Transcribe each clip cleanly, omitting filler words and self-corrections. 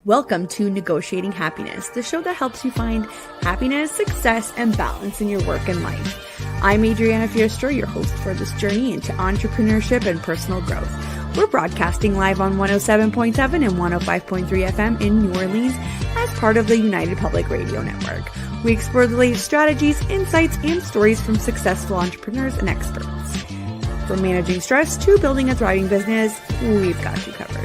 Welcome to Negotiating Happiness, the show that helps you find happiness, success, and balance in your work and life. I'm Adriana Fierastrau, your host for this journey into entrepreneurship and personal growth. We're broadcasting live on 107.7 and 105.3 FM in New Orleans as part of the United Public Radio Network. We explore the latest strategies, insights, and stories from successful entrepreneurs and experts. From managing stress to building a thriving business, we've got you covered.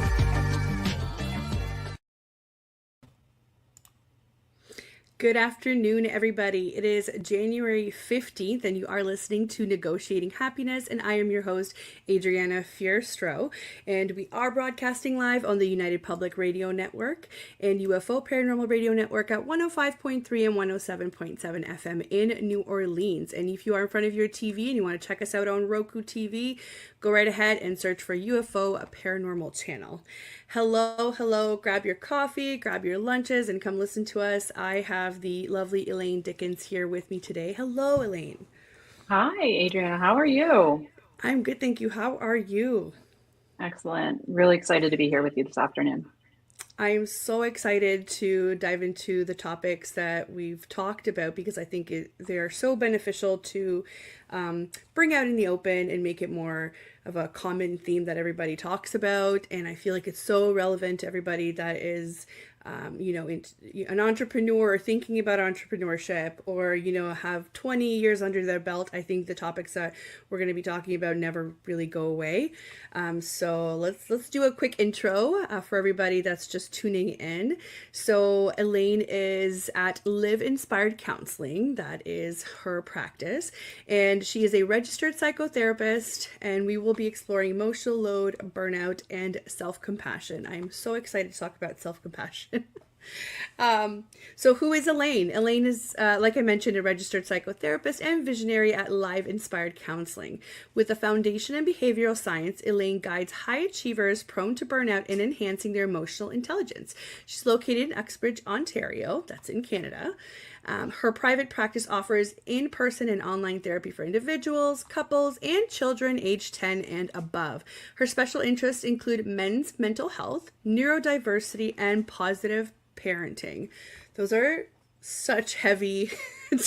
Good afternoon, everybody. It is January 15th, and you are listening to Negotiating Happiness, and I am your host, Adriana Fierastrau, and we are broadcasting live on the United Public Radio Network and UFO Paranormal Radio Network at 105.3 and 107.7 FM in New Orleans. And if you are in front of your TV and you want to check us out on Roku TV, go right ahead and search for UFO Paranormal Channel. Hello, grab your coffee, grab your lunches, and come listen to us. I have the lovely Elaine Dickens here with me today. Hello, Elaine. Hi, Adriana. How are you? I'm good, thank you. How are you? Excellent. Really excited to be here with you this afternoon. I am so excited to dive into the topics that we've talked about because I think they are so beneficial to bring out in the open and make it more of a common theme that everybody talks about. And I feel like it's so relevant to everybody that is an entrepreneur or thinking about entrepreneurship or, have 20 years under their belt. I think the topics that we're going to be talking about never really go away. So let's do a quick intro for everybody that's just tuning in. So Elaine is at Inspired Counselling. That is her practice. And she is a registered psychotherapist, and we will be exploring emotional load, burnout, and self-compassion. I'm so excited to talk about self-compassion. So who is Elaine? Elaine is, like I mentioned, a registered psychotherapist and visionary at Live Inspired Counselling. With a foundation in behavioral science, Elaine guides high achievers prone to burnout in enhancing their emotional intelligence. She's located in Uxbridge, Ontario. That's in Canada. Her private practice offers in-person and online therapy for individuals, couples, and children aged 10 and above. Her special interests include men's mental health, neurodiversity, and positive parenting. Those are such heavy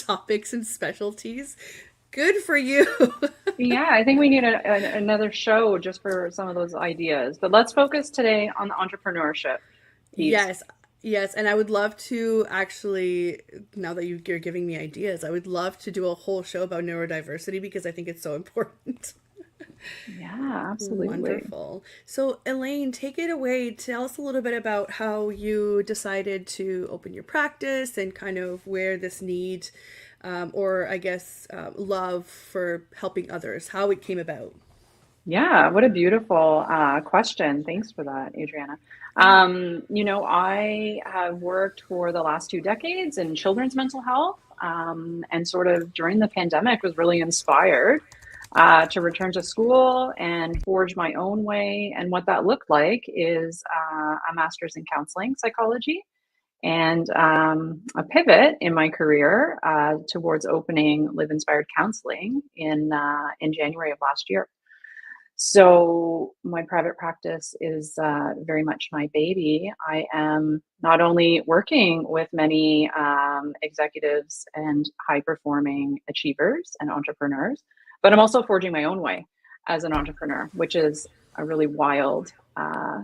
topics and specialties. Good for you. Yeah, I think we need another show just for some of those ideas. But let's focus today on the entrepreneurship piece. Yes, and I would love to actually, now that you're giving me ideas, I would love to do a whole show about neurodiversity because I think it's so important. Yeah, absolutely. Wonderful. So Elaine, take it away. Tell us a little bit about how you decided to open your practice and kind of where this need love for helping others, how it came about. Yeah, what a beautiful question. Thanks for that, Adriana. I have worked for the last 2 decades in children's mental health, and sort of during the pandemic was really inspired to return to school and forge my own way. And what that looked like is a master's in counseling psychology and a pivot in my career towards opening Live Inspired Counselling in January of last year. So my private practice is very much my baby. I am not only working with many executives and high-performing achievers and entrepreneurs, but I'm also forging my own way as an entrepreneur, which is a really wild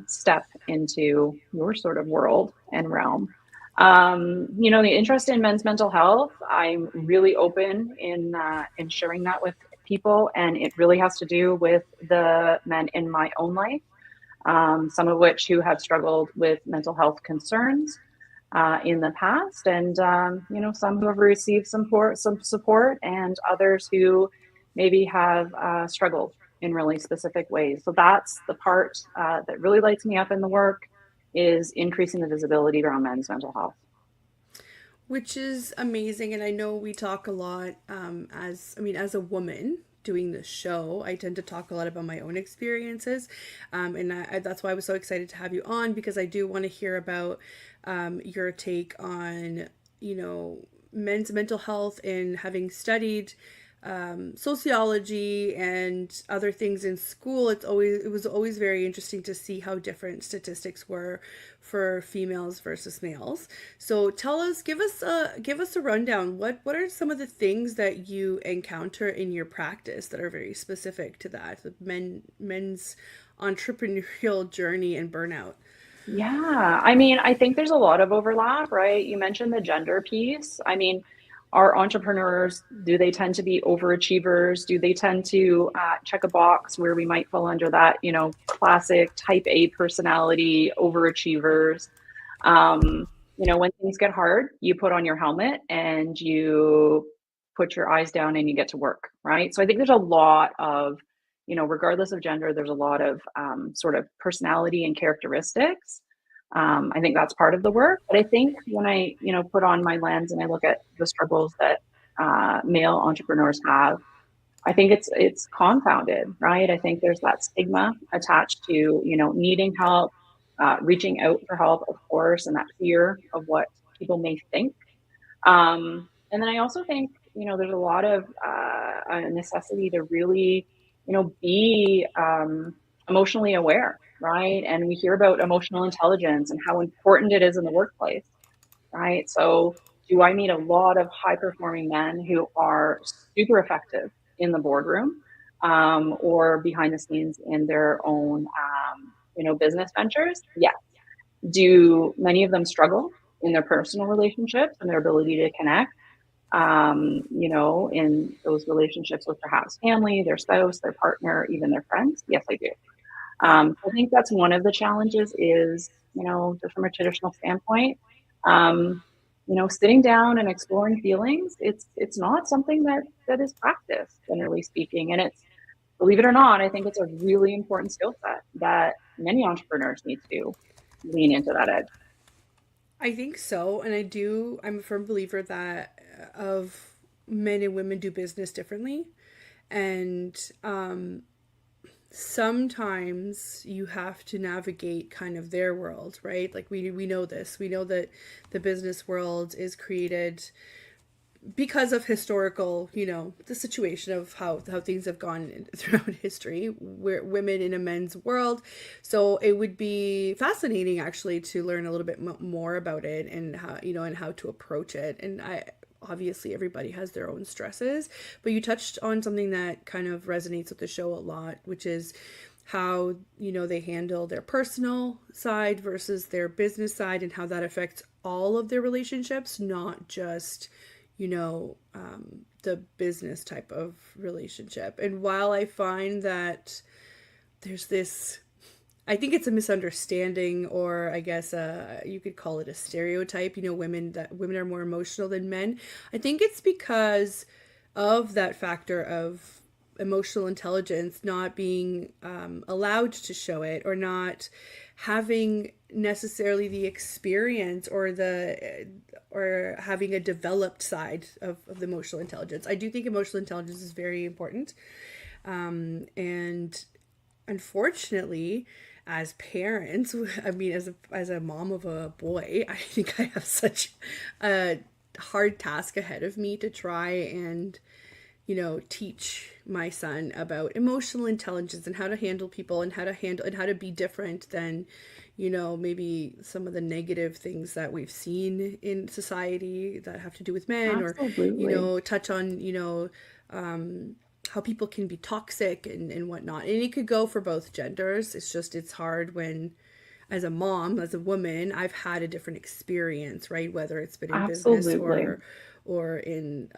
step into your sort of world and realm. The interest in men's mental health, I'm really open in sharing that with people, and it really has to do with the men in my own life, some of which who have struggled with mental health concerns in the past, and some who have received some support, and others who maybe have struggled in really specific ways. So that's the part that really lights me up in the work, is increasing the visibility around men's mental health. Which is amazing, and I know we talk a lot as a woman doing this show, I tend to talk a lot about my own experiences, and that's why I was so excited to have you on, because I do want to hear about your take on, men's mental health and having studied sociology and other things in school, it was always very interesting to see how different statistics were for females versus males. So tell us, give us a rundown. What are some of the things that you encounter in your practice that are very specific to that, the men's entrepreneurial journey and burnout? Yeah, I mean, I think there's a lot of overlap, right? You mentioned the gender piece. I mean, are entrepreneurs, do they tend to be overachievers? Do they tend to check a box where we might fall under that, classic type A personality, overachievers? When things get hard, you put on your helmet and you put your eyes down and you get to work, right? So I think there's a lot of, regardless of gender, there's a lot of sort of personality and characteristics. I think that's part of the work. But I think when I, put on my lens and I look at the struggles that male entrepreneurs have, I think it's confounded, right? I think there's that stigma attached to, needing help, reaching out for help, of course, and that fear of what people may think. And then I also think, there's a lot of a necessity to really, be emotionally aware, right? And we hear about emotional intelligence and how important it is in the workplace, right? So, do I meet a lot of high performing men who are super effective in the boardroom or behind the scenes in their own, business ventures? Yeah. Do many of them struggle in their personal relationships and their ability to connect? In those relationships with perhaps family, their spouse, their partner, even their friends? Yes, I do. I think that's one of the challenges is, just from a traditional standpoint, sitting down and exploring feelings, it's not something that is practiced, generally speaking. And it's, believe it or not, I think it's a really important skill set that many entrepreneurs need to lean into that edge. I think so, and I'm a firm believer that of men and women do business differently, and sometimes you have to navigate kind of their world, right? Like we know this. We know that the business world is created because of historical, the situation of how things have gone throughout history, where women in a men's world. So it would be fascinating actually to learn a little bit more about it and how to approach it. And obviously everybody has their own stresses, but you touched on something that kind of resonates with the show a lot, which is how they handle their personal side versus their business side and how that affects all of their relationships, not just the business type of relationship. And while I find that there's this, I think it's a misunderstanding, or I guess you could call it a stereotype, women are more emotional than men. I think it's because of that factor of emotional intelligence not being allowed to show it, or not having necessarily the experience or having a developed side of the emotional intelligence. I do think emotional intelligence is very important. And unfortunately, as parents, I mean, as a mom of a boy, I think I have such a hard task ahead of me to try and, teach my son about emotional intelligence and how to handle people and how to be different than, maybe some of the negative things that we've seen in society that have to do with men. Absolutely. Or, touch on, how people can be toxic and whatnot. And it could go for both genders. It's hard when, as a mom, as a woman, I've had a different experience, right? Whether it's been in business Absolutely. or in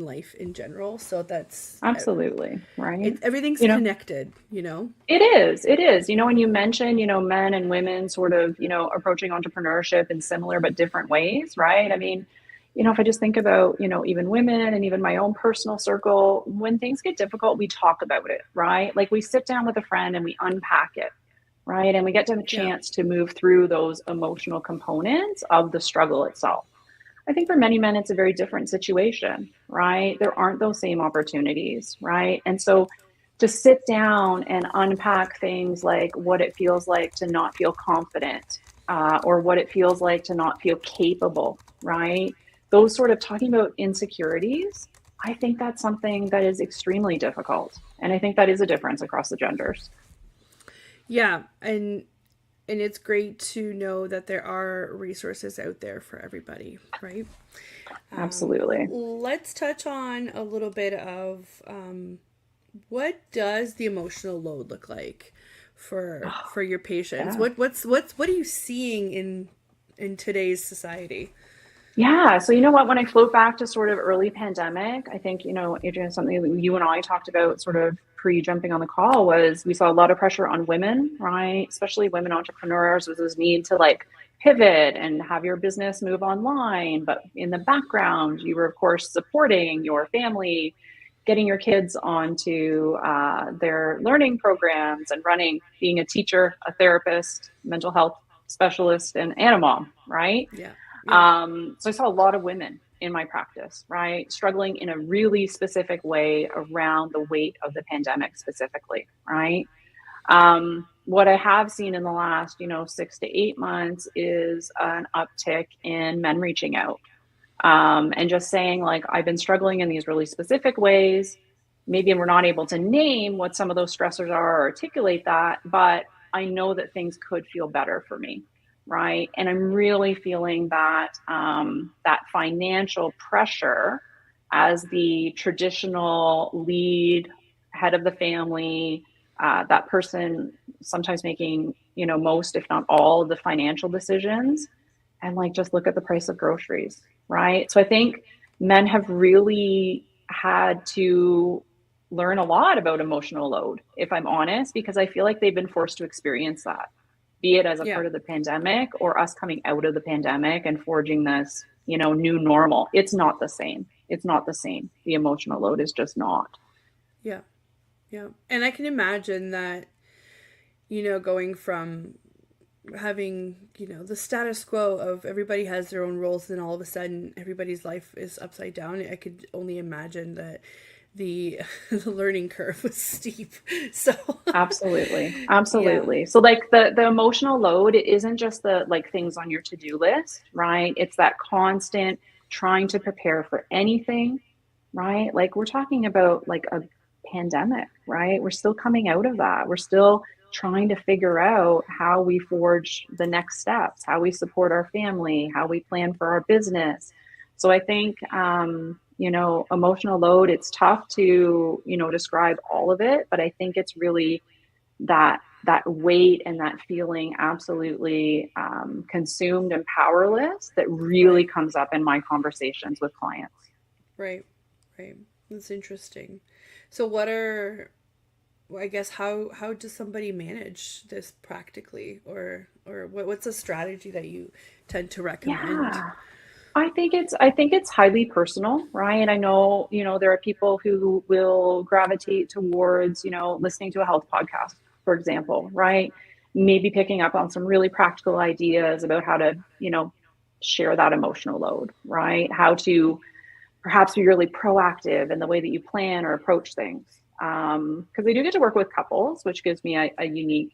life in general. So that's Absolutely. Right. everything's You know, connected. it is. It is. When you mention, men and women sort of, approaching entrepreneurship in similar but different ways, right? I mean, if I just think about, even women and even my own personal circle, when things get difficult, we talk about it, right? Like we sit down with a friend and we unpack it, right? And we get to have a Yeah. chance to move through those emotional components of the struggle itself. I think for many men, it's a very different situation, right? There aren't those same opportunities, right? And so to sit down and unpack things like what it feels like to not feel confident or what it feels like to not feel capable, right? Those sort of talking about insecurities, I think that's something that is extremely difficult. And I think that is a difference across the genders. Yeah, and it's great to know that there are resources out there for everybody, right? Absolutely. Let's touch on a little bit of what does the emotional load look like for your patients? Yeah. What are you seeing in today's society? Yeah. So, you know what? When I float back to sort of early pandemic, I think, Adrian, something that you and I talked about sort of pre jumping on the call was we saw a lot of pressure on women, right? Especially women entrepreneurs with this need to like pivot and have your business move online. But in the background, you were, of course, supporting your family, getting your kids onto their learning programs and running, being a teacher, a therapist, mental health specialist, and a mom, right? Yeah. Yeah. So I saw a lot of women in my practice, right, struggling in a really specific way around the weight of the pandemic specifically, right? What I have seen in the last, 6 to 8 months is an uptick in men reaching out and just saying, like, I've been struggling in these really specific ways. Maybe we're not able to name what some of those stressors are or articulate that, but I know that things could feel better for me, right? And I'm really feeling that that financial pressure as the traditional lead, head of the family, that person sometimes making most, if not all, of the financial decisions, and like just look at the price of groceries, right? So I think men have really had to learn a lot about emotional load, if I'm honest, because I feel like they've been forced to experience that, be it as a Yeah. part of the pandemic or us coming out of the pandemic and forging this, new normal. It's not the same. It's not the same. The emotional load is just not. Yeah. Yeah. And I can imagine that, going from having, the status quo of everybody has their own roles, and all of a sudden everybody's life is upside down. I could only imagine that the the learning curve was steep. So Absolutely. yeah. Absolutely. So like the emotional load, it isn't just the like things on your to-do list, right? It's that constant trying to prepare for anything, right? Like we're talking about like a pandemic, right? We're still coming out of that. We're still trying to figure out how we forge the next steps, how we support our family, how we plan for our business. So I think emotional load, it's tough to, describe all of it, but I think it's really that weight and that feeling absolutely consumed and powerless that really Right. comes up in my conversations with clients. Right. Right. That's interesting. So what are I guess how does somebody manage this practically, or what's a strategy that you tend to recommend? Yeah. I think it's highly personal, right? I know, there are people who will gravitate towards, listening to a health podcast, for example, right? Maybe picking up on some really practical ideas about how to, share that emotional load, right? How to perhaps be really proactive in the way that you plan or approach things. Because I do get to work with couples, which gives me a unique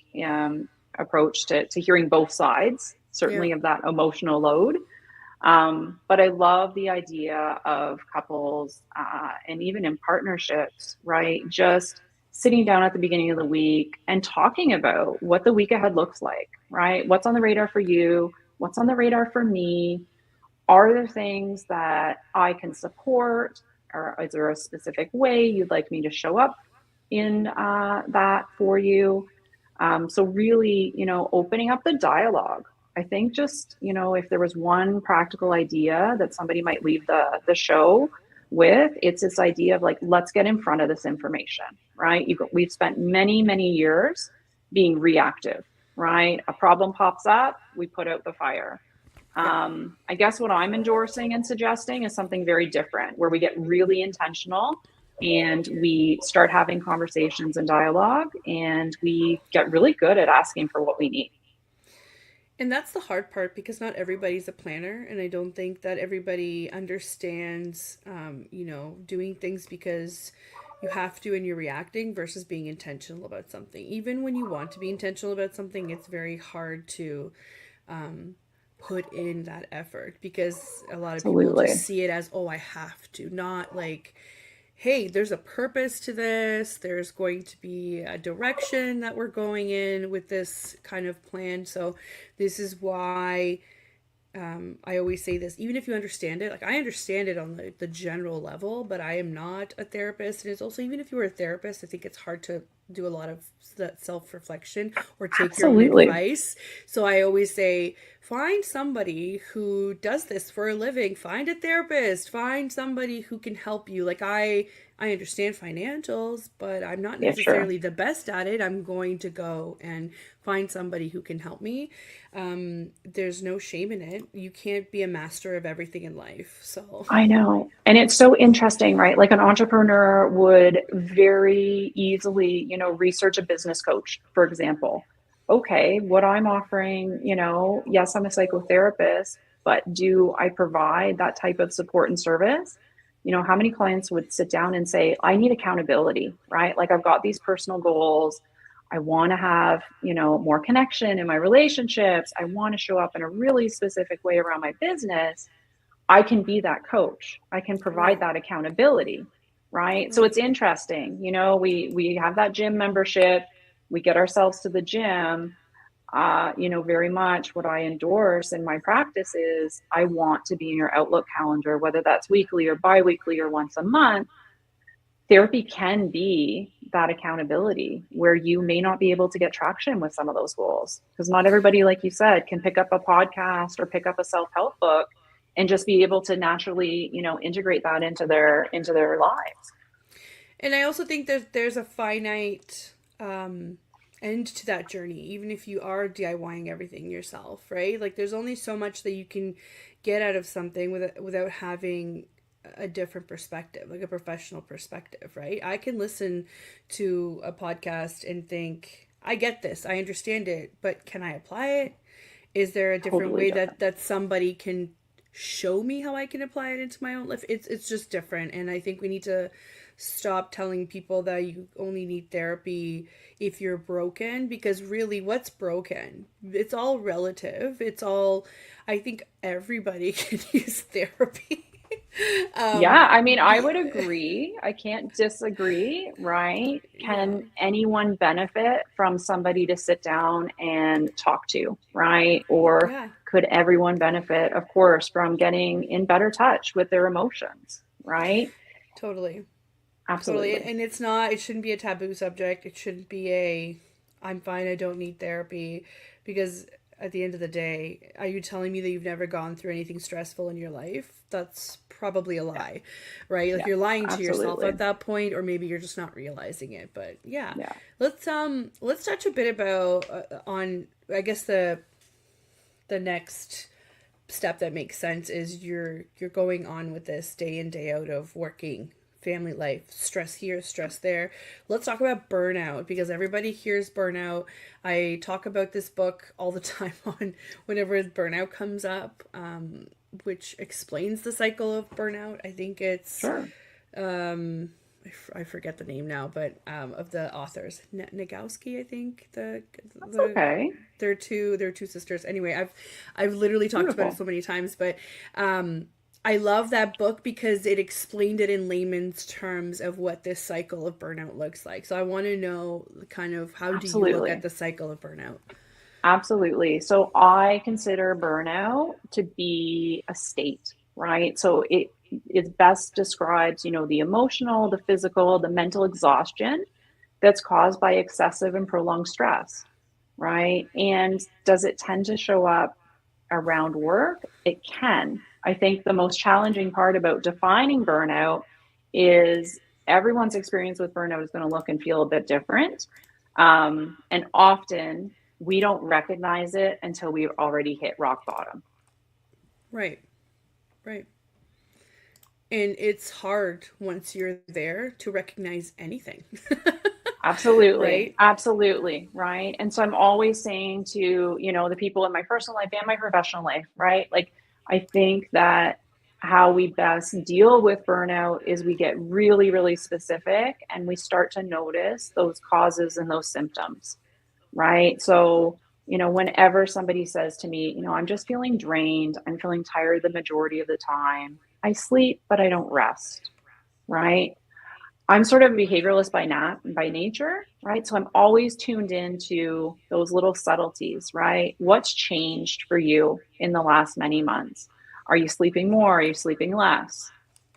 approach to hearing both sides, Yeah. certainly of that emotional load. But I love the idea of couples and even in partnerships, right? Just sitting down at the beginning of the week and talking about what the week ahead looks like, right? What's on the radar for you? What's on the radar for me? Are there things that I can support? Or is there a specific way you'd like me to show up in that for you? So really, opening up the dialogue. I think just, if there was one practical idea that somebody might leave the show with, it's this idea of like, let's get in front of this information, right? We've spent many, many years being reactive, right? A problem pops up, we put out the fire. Yeah. I guess what I'm endorsing and suggesting is something very different, where we get really intentional and we start having conversations and dialogue, and we get really good at asking for what we need. And that's the hard part, because not everybody's a planner, and I don't think that everybody understands, doing things because you have to and you're reacting versus being intentional about something. Even when you want to be intentional about something, it's very hard um, put in that effort, because a lot of people just Absolutely. see it as, oh, I have to, not like, hey, there's a purpose to this. There's going to be a direction that we're going in with this kind of plan. So this is why I always say this, even if you understand it, like I understand it on the general level, but I am not a therapist. And it's also, even if you were a therapist, I think it's hard to do a lot of that self reflection or take your own Absolutely. advice. So I always say, find somebody who does this for a living, find a therapist, find somebody who can help you. Like I understand financials, but I'm not Yeah, sure. necessarily the best at it. I'm going to go and find somebody who can help me. There's no shame in it. You can't be a master of everything in life. So, I know. And it's so interesting, right? Like an entrepreneur would very easily, research a business coach, for example. Okay, what I'm offering, yes, I'm a psychotherapist, but do I provide that type of support and service? How many clients would sit down and say, I need accountability, right? Like I've got these personal goals. I want to have, more connection in my relationships. I want to show up in a really specific way around my business. I can be that coach. I can provide right, that accountability, right? So right. it's interesting. We have that gym membership. We get ourselves to the gym. Very much what I endorse in my practice is I want to be in your Outlook calendar, whether that's weekly or biweekly or once a month. Therapy can be that accountability where you may not be able to get traction with some of those goals because not everybody, like you said, can pick up a podcast or pick up a self-help book and just be able to naturally, integrate that into their lives. And I also think that there's a finite end to that journey, even if you are DIYing everything yourself, right? Like there's only so much that you can get out of something without having a different perspective, like a professional perspective, right? I can listen to a podcast and think, I get this, I understand it, but can I apply it? Is there a different Totally way different. that somebody can show me how I can apply it into my own life? It's just different, and I think we need to stop telling people that you only need therapy if you're broken, because really, what's broken? It's all relative. It's all, I think everybody can use therapy. Yeah, I mean, I Be, would agree. I can't disagree, right? yeah, Can anyone benefit from somebody to sit down and talk to, right? Or yeah, could everyone benefit, of course, from getting in better touch with their emotions, right? totally. Totally. Absolutely. And it's not, it shouldn't be a taboo subject. It shouldn't be a, I'm fine, I don't need therapy. Because at the end of the day, are you telling me that you've never gone through anything stressful in your life? That's probably a Yeah. lie, right? Like Yeah. you're lying to yourself Absolutely. at that point, or maybe you're just not realizing it. But yeah, Yeah. let's touch a bit about on, I guess the next step that makes sense is you're going on with this day in day out of working, family life, stress here, stress there. Let's talk about burnout, because everybody hears burnout. I talk about this book all the time on whenever burnout comes up, which explains the cycle of burnout. I think it's Sure. I forget the name now, but of the authors, Nagowski, I think That's the okay. they're two sisters. Anyway, I've literally talked about it Beautiful. so many times, but I love that book because it explained it in layman's terms of what this cycle of burnout looks like. So I want to know kind of, how do you look at Absolutely. the cycle of burnout? Absolutely. So I consider burnout to be a state, right? So it best describes, the emotional, the physical, the mental exhaustion that's caused by excessive and prolonged stress, right? And does it tend to show up around work? It can. I think the most challenging part about defining burnout is everyone's experience with burnout is going to look and feel a bit different. And often we don't recognize it until we've already hit rock bottom. Right, right. And it's hard once you're there to recognize anything. Absolutely. Right? Absolutely. Right. And so I'm always saying to, the people in my personal life and my professional life, right? Like, I think that how we best deal with burnout is we get really, really specific and we start to notice those causes and those symptoms, right? So Whenever somebody says to me, I'm just feeling drained, I'm feeling tired the majority of the time, I sleep, but I don't rest, right? I'm sort of a behavioralist by nature, right? So I'm always tuned into those little subtleties, right? What's changed for you in the last many months? Are you sleeping more? Are you sleeping less?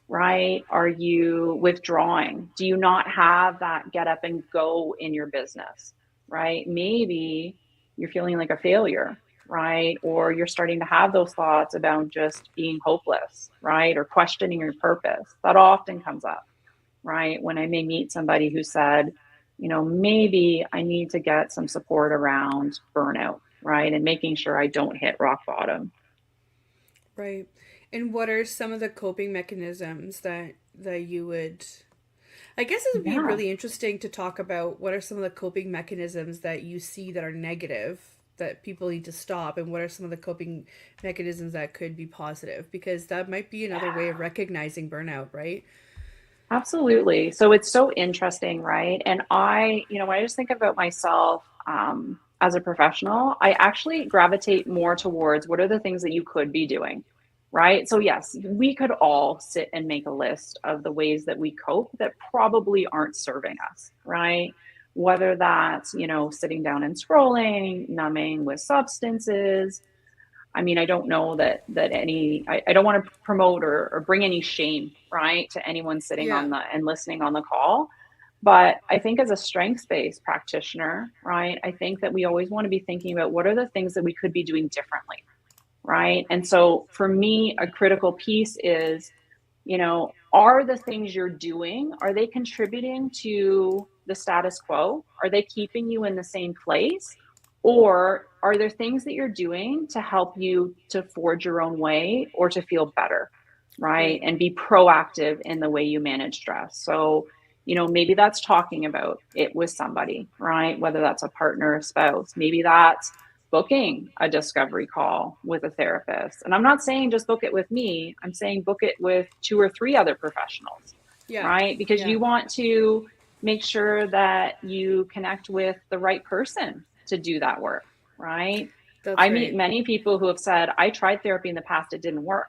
Right? Are you withdrawing? Do you not have that get up and go in your business? Right? Maybe you're feeling like a failure, right? Or you're starting to have those thoughts about just being hopeless, right? Or questioning your purpose. That often comes up, right? When I may meet somebody who said, maybe I need to get some support around burnout, right? And making sure I don't hit rock bottom. Right. And what are some of the coping mechanisms that you would, I guess it would be Yeah. really interesting to talk about what are some of the coping mechanisms that you see that are negative that people need to stop, and what are some of the coping mechanisms that could be positive, because that might be another way of recognizing burnout, right? Absolutely. So it's so interesting, right? And when I just think about myself as a professional, I actually gravitate more towards what are the things that you could be doing, right? So, yes, we could all sit and make a list of the ways that we cope that probably aren't serving us, right? Whether that's, sitting down and scrolling, numbing with substances. I mean, I don't know I don't want to promote or bring any shame, right, to anyone sitting Yeah. on and listening on the call. But I think as a strengths-based practitioner, right, I think that we always want to be thinking about what are the things that we could be doing differently, right? And so for me, a critical piece is, are the things you're doing, are they contributing to the status quo? Are they keeping you in the same place? Or are there things that you're doing to help you to forge your own way or to feel better, right? Right. And be proactive in the way you manage stress. So, maybe that's talking about it with somebody, right? Whether that's a partner, a spouse, maybe that's booking a discovery call with a therapist. And I'm not saying just book it with me, I'm saying book it with two or three other professionals, Yeah. right? Because Yeah. you want to make sure that you connect with the right person to do that work, right? That's I meet right. many people who have said, I tried therapy in the past, it didn't work.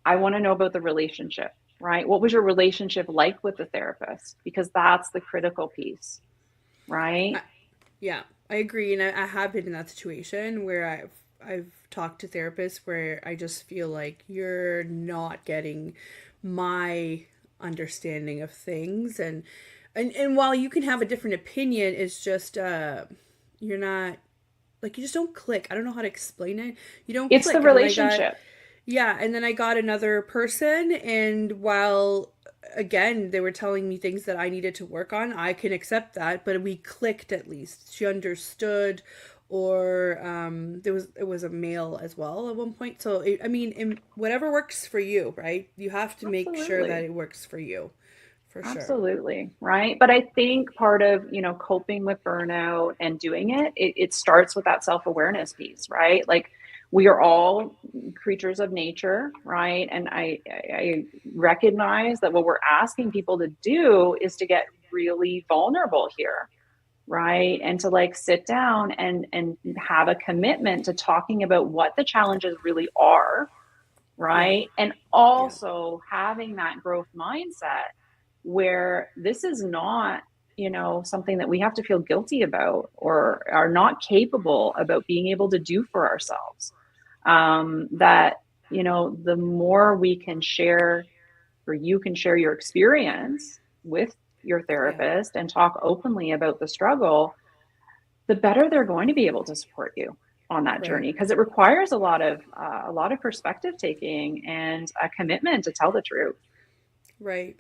I want to know about the relationship, right? What was your relationship like with the therapist? Because that's the critical piece, right? I, yeah, I agree, and I have been in that situation where I've talked to therapists where I just feel like you're not getting my understanding of things, and while you can have a different opinion, it's just you're not, like, you just don't click. I don't know how to explain it. You don't It's the click. And then I got, relationship. yeah, and then I got another person, and while again they were telling me things that I needed to work on, I can accept that, but we clicked at least. She understood, or it was a male as well at one point. So I mean, whatever works for you, right? You have to make sure that Absolutely. it works for you, for sure. Absolutely. Right. But I think part of, coping with burnout and doing it starts with that self-awareness piece, right? Like we are all creatures of nature, right? And I recognize that what we're asking people to do is to get really vulnerable here, right? And to like sit down and have a commitment to talking about what the challenges really are, Yeah. right? And Yeah. also having that growth mindset where this is not, something that we have to feel guilty about or are not capable about being able to do for ourselves. That, the more we can share, or you can share your experience with your Yeah. therapist and talk openly about the struggle, the better they're going to be able to support you on that Right. journey, because it requires a lot of perspective taking and a commitment to tell the truth. Right.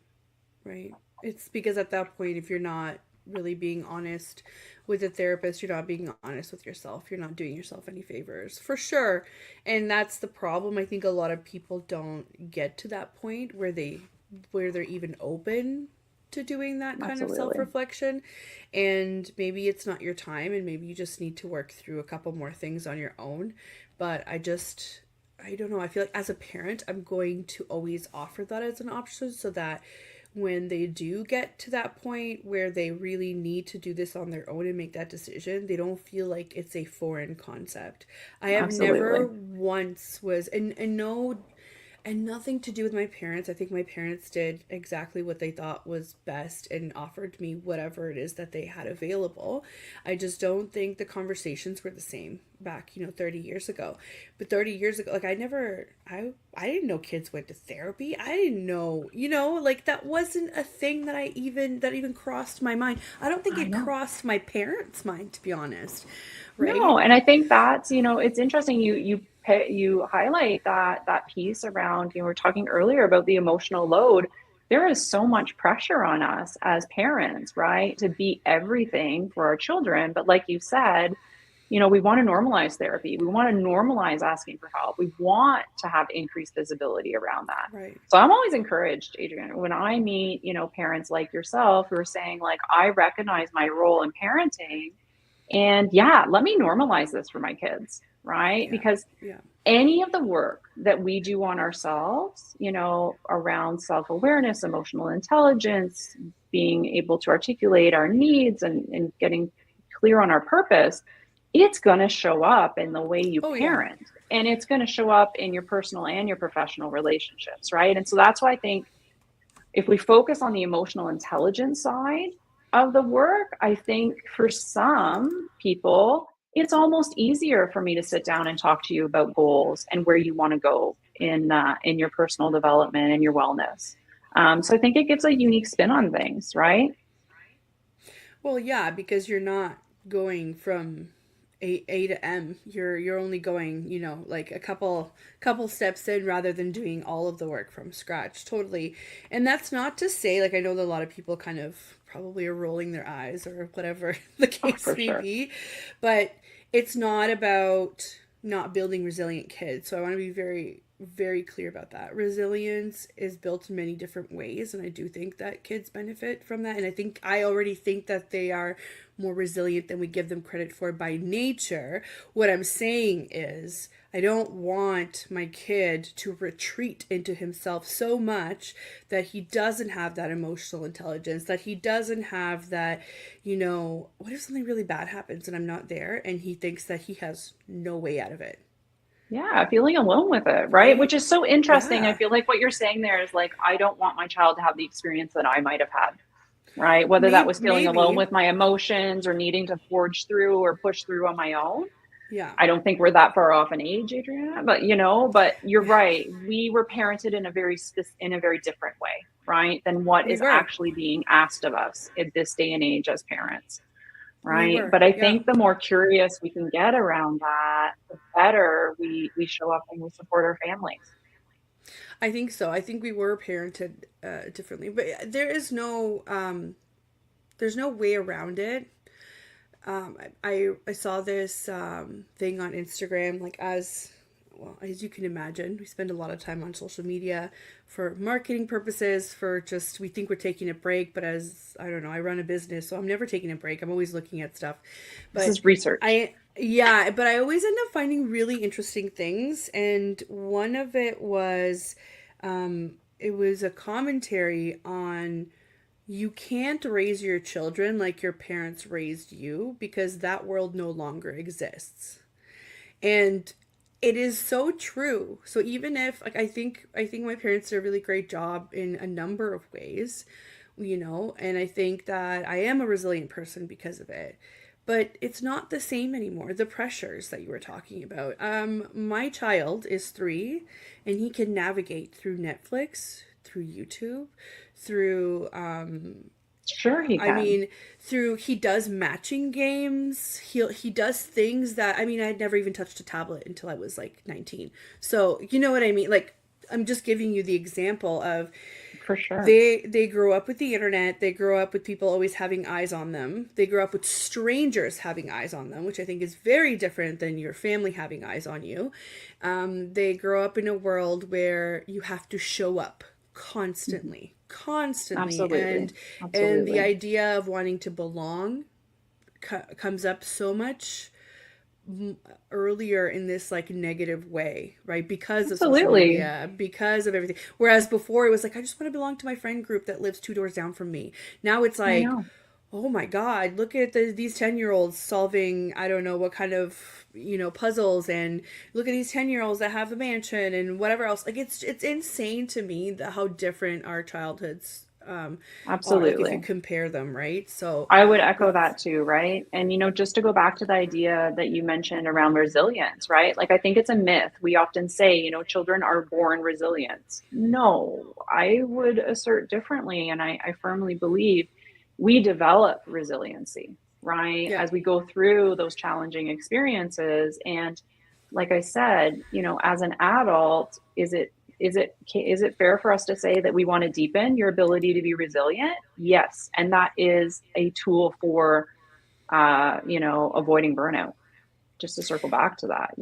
Right. It's because at that point, if you're not really being honest with a therapist, you're not being honest with yourself. You're not doing yourself any favors, for sure. And that's the problem. I think a lot of people don't get to that point where they're even open to doing that kind of Absolutely. self-reflection. And maybe it's not your time, and maybe you just need to work through a couple more things on your own. But I don't know. I feel like as a parent, I'm going to always offer that as an option so that when they do get to that point where they really need to do this on their own and make that decision, they don't feel like it's a foreign concept. I have never Absolutely. once was, and no, and nothing to do with my parents. I think my parents did exactly what they thought was best and offered me whatever it is that they had available. I just don't think the conversations were the same back, 30 years ago. But 30 years ago, like I didn't know kids went to therapy. I didn't know, like that wasn't a thing that even crossed my mind. I don't think I it know. crossed my parents' mind, to be honest. Right? No, and I think that's, it's interesting you highlight that piece around, we were talking earlier about the emotional load. There is so much pressure on us as parents, right? To be everything for our children. But like you said, we want to normalize therapy. We want to normalize asking for help. We want to have increased visibility around that. Right. So I'm always encouraged, Adriana, when I meet, parents like yourself who are saying like, I recognize my role in parenting, and yeah, let me normalize this for my kids, right? Yeah. Because Yeah. any of the work that we do on ourselves, around self awareness, emotional intelligence, being able to articulate our needs and getting clear on our purpose, it's going to show up in the way you Oh yeah. parent. And it's going to show up in your personal and your professional relationships, right? And so that's why I think if we focus on the emotional intelligence side of the work, I think for some people, it's almost easier for me to sit down and talk to you about goals and where you want to go in your personal development and your wellness. So I think it gives a unique spin on things, right? Well, yeah, because you're not going from A to M. You're only going, like a couple steps in rather than doing all of the work from scratch. Totally. And that's not to say, like, I know that a lot of people kind of probably are rolling their eyes or whatever the Oh, case for may sure. be, but it's not about not building resilient kids. So I want to be very very clear about that. Resilience is built in many different ways, and I do think that kids benefit from that. And I already think that they are more resilient than we give them credit for by nature. What I'm saying is, I don't want my kid to retreat into himself so much that he doesn't have that emotional intelligence, that he doesn't have that, what if something really bad happens and I'm not there and he thinks that he has no way out of it, Yeah, feeling alone with it, right? Which right? is so interesting. I Yeah. feel like what you're saying there is like, I don't want my child to have the experience that I might have had, right? Whether that was feeling alone Maybe. with my emotions or needing to forge through or push through on my own. Yeah. I don't think we're that far off in age, Adriana, but but you're right. We were parented in in a very different way, right? Than what We is were. actually being asked of us at this day and age as parents, We right? were. But I Yeah. think the more curious we can get around that, the better we show up and we support our families. I think so. I think we were parented differently, but there's no way around it. I saw this thing on Instagram, like as well as you can imagine, we spend a lot of time on social media for marketing purposes. For just we think we're taking a break, but as I don't know, I run a business, so I'm never taking a break. I'm always looking at stuff, This but is research. I always end up finding really interesting things, and one of it was, it was a commentary on you can't raise your children like your parents raised you because that world no longer exists. And it is so true. So even if like I think my parents did a really great job in a number of ways, and I think that I am a resilient person because of it. But it's not the same anymore. The pressures that you were talking about. My child is 3, and he can navigate through Netflix, through YouTube, through Sure, he I can. mean, through he does matching games. He does things that I'd never even touched a tablet until I was like 19. So, you know what I mean? Like I'm just giving you the example of For sure. they grow up with the internet, they grow up with people always having eyes on them. They grow up with strangers having eyes on them, which I think is very different than your family having eyes on you. They grow up in a world where you have to show up Mhm. constantly, Absolutely. and the Absolutely. idea of wanting to belong comes up so much earlier in this like negative way, right? Because of social Absolutely. media, because of everything. Whereas before it was like, I just want to belong to my friend group that lives two doors down from me. Now it's I like, know. oh my God, look at these 10-year-olds solving, I don't know what kind of, puzzles, and look at these 10-year-olds that have the mansion and whatever else. Like it's insane to me that how different our childhoods are, like if you Absolutely. compare them, right? So I would echo it's that too, right? And, just to go back to the idea that you mentioned around resilience, right? Like, I think it's a myth. We often say, children are born resilient. No, I would assert differently. And I firmly believe we develop resiliency, right? yeah. As we go through those challenging experiences. And like I said, as an adult, is it fair for us to say that we want to deepen your ability to be resilient? Yes, and that is a tool for avoiding burnout. Just to circle back to that.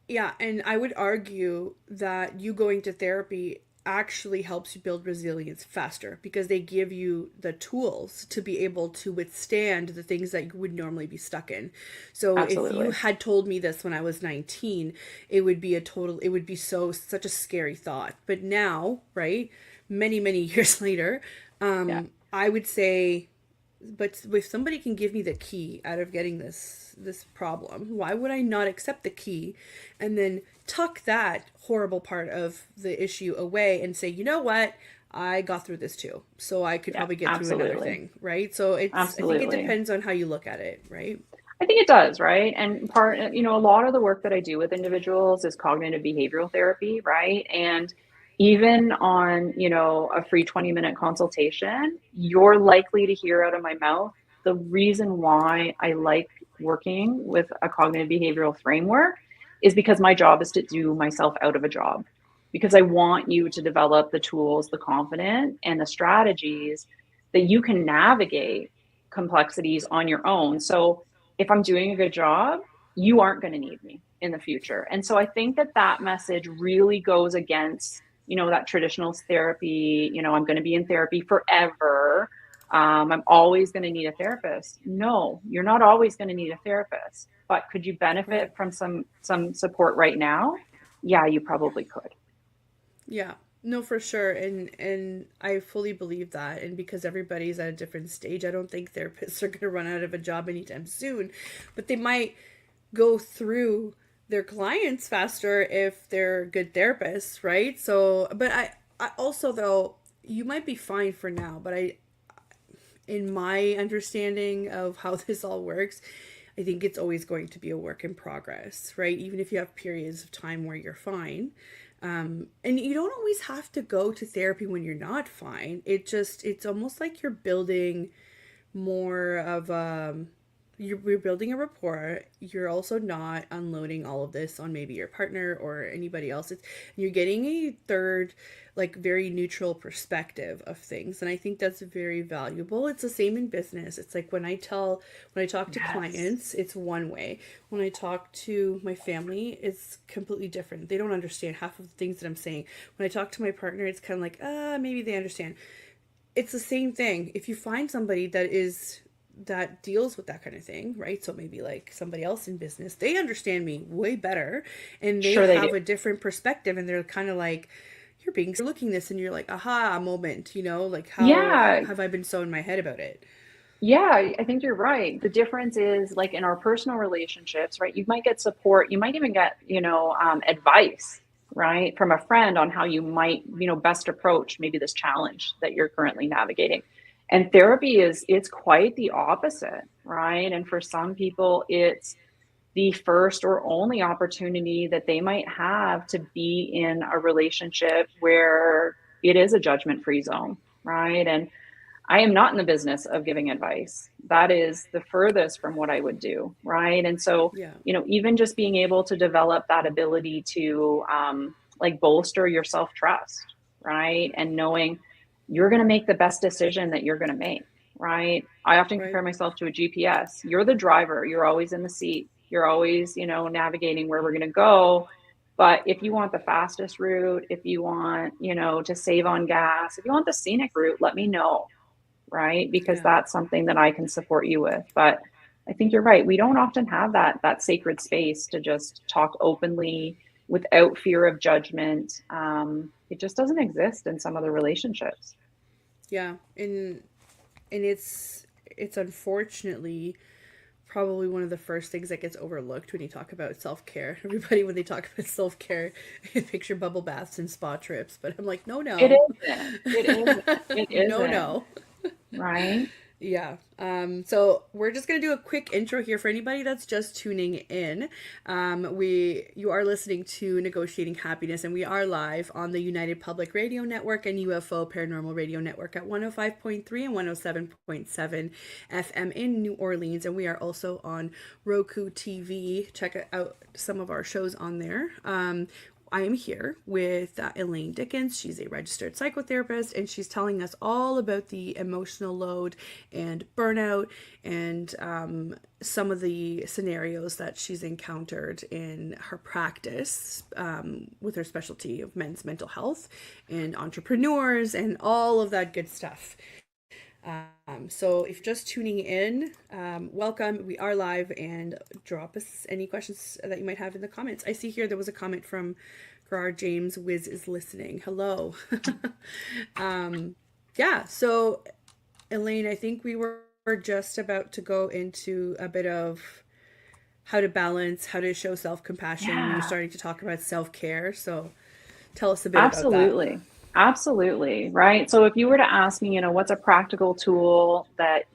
Yeah, and I would argue that you going to therapy actually helps you build resilience faster because they give you the tools to be able to withstand the things that you would normally be stuck in. So if you Absolutely. had told me this when I was 19, it would be such a scary thought. But now, right, many years later, Yeah. I would say, but if somebody can give me the key out of getting this problem, why would I not accept the key and then tuck that horrible part of the issue away and say, you know what, I got through this too, so I could Yeah. probably get through another Absolutely. thing, right? So I think it Absolutely. depends on how you look at it, right? I think it does, right? And a lot of the work that I do with individuals is cognitive behavioral therapy, right? And even on, a free 20-minute consultation, you're likely to hear out of my mouth the reason why I like working with a cognitive behavioral framework is because my job is to do myself out of a job. Because I want you to develop the tools, the confidence, and the strategies that you can navigate complexities on your own. So if I'm doing a good job, you aren't going to need me in the future. And so I think that message really goes against, that traditional therapy, I'm going to be in therapy forever. I'm always going to need a therapist. No, you're not always going to need a therapist, but could you benefit Right. from some support right now? Yeah, you probably could. Yeah. No, for sure. And I fully believe that. And because everybody's at a different stage, I don't think therapists are going to run out of a job anytime soon, but they might go through their clients faster if they're good therapists, right? So, but I also though you might be fine for now, but in my understanding of how this all works, I think it's always going to be a work in progress, right? Even if you have periods of time where you're fine. And you don't always have to go to therapy when you're not fine. It's almost like you're building more of you're building a rapport. You're also not unloading all of this on maybe your partner or anybody else. You're getting a third, like very neutral perspective of things, and I think that's very valuable. It's the same in business. It's like when I talk to Yes. clients, it's one way. When I talk to my family, it's completely different. They don't understand half of the things that I'm saying. When I talk to my partner, it's kind of like maybe they understand. It's the same thing. If you find somebody that deals with that kind of thing, right? So maybe like somebody else in business, they understand me way better and they Sure they do. have a different perspective and they're kind of like, you're looking this and you're like, aha, moment, like how Yeah. have I been so in my head about it? Yeah, I think you're right. The difference is like in our personal relationships, right? You might get support, you might even get, advice, right, from a friend on how you might, best approach maybe this challenge that you're currently navigating. And therapy it's quite the opposite, right? And for some people, it's the first or only opportunity that they might have to be in a relationship where it is a judgment-free zone, right? And I am not in the business of giving advice. That is the furthest from what I would do. Right. And so, Yeah. even just being able to develop that ability to like bolster your self trust. Right. And knowing you're going to make the best decision that you're going to make. Right. I often Right. compare myself to a GPS. You're the driver. You're always in the seat. You're always, navigating where we're going to go. But if you want the fastest route, if you want, to save on gas, if you want the scenic route, let me know, right? Because Yeah. that's something that I can support you with. But I think you're right. We don't often have that sacred space to just talk openly without fear of judgment. It just doesn't exist in some other relationships. Yeah, and it's unfortunately probably one of the first things that gets overlooked when you talk about self-care. Everybody, when they talk about self-care, picture bubble baths and spa trips, but I'm like, no, It no. isn't. It isn't. It No, isn't. no. Right? Yeah. So we're just gonna do a quick intro here for anybody that's just tuning in. You are listening to Negotiating Happiness, and we are live on the United Public Radio Network and UFO Paranormal Radio Network at 105.3 and 107.7 FM in New Orleans, and we are also on Roku TV. Check out some of our shows on there. I am here with Elaine Dickens. She's a registered psychotherapist, and she's telling us all about the emotional load and burnout and some of the scenarios that she's encountered in her practice with her specialty of men's mental health and entrepreneurs and all of that good stuff. So if you're just tuning in, welcome. We are live, and drop us any questions that you might have in the comments. I see here there was a comment from Gerard James. Wiz is listening. Hello. Yeah, so Elaine, I think we were just about to go into a bit of how to balance, how to show self-compassion. We were Yeah. starting to talk about self-care. So tell us a bit about that. Absolutely. Absolutely. Right. So if you were to ask me, what's a practical tool that,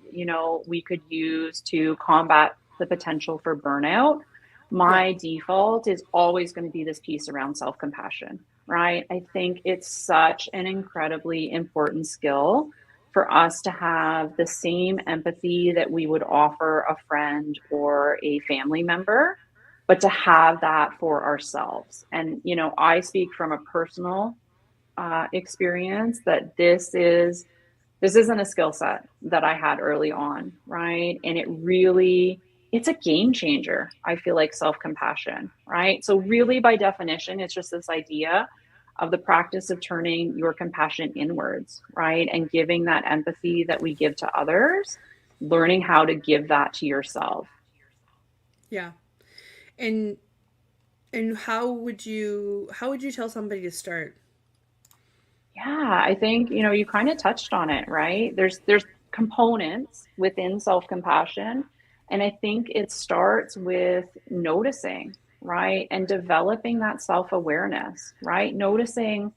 we could use to combat the potential for burnout, Yeah. my default is always going to be this piece around self-compassion, right? I think it's such an incredibly important skill for us to have the same empathy that we would offer a friend or a family member, but to have that for ourselves. And, I speak from a personal experience that this isn't a skill set that I had early on, right? And it's a game changer. I feel like self-compassion, right? So really by definition, it's just this idea of the practice of turning your compassion inwards, right? And giving that empathy that we give to others, learning how to give that to yourself. Yeah. And how would you tell somebody to start? Yeah, I think, you kind of touched on it, right? There's components within self-compassion, and I think it starts with noticing, right? And developing that self-awareness, right? Noticing,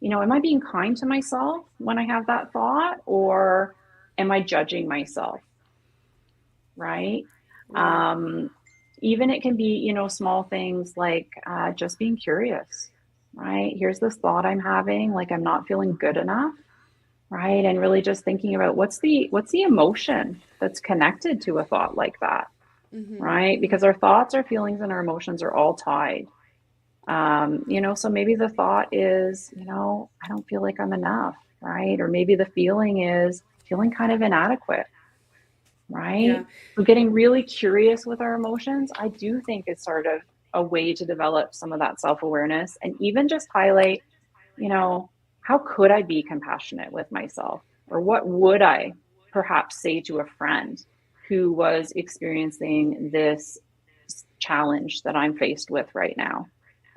am I being kind to myself when I have that thought, or am I judging myself, right? Right. Um, Even it can be, small things like just being curious, right? Here's this thought I'm having, like I'm not feeling good enough, right? And really just thinking about what's the emotion that's connected to a thought like that, Mm-hmm. right? Mm-hmm. Because our thoughts, our feelings, and our emotions are all tied. So maybe the thought is, I don't feel like I'm enough, right? Or maybe the feeling is feeling kind of inadequate, right? Yeah. So getting really curious with our emotions, I do think is sort of a way to develop some of that self-awareness and even just highlight, you know, how could I be compassionate with myself? Or what would I perhaps say to a friend who was experiencing this challenge that I'm faced with right now?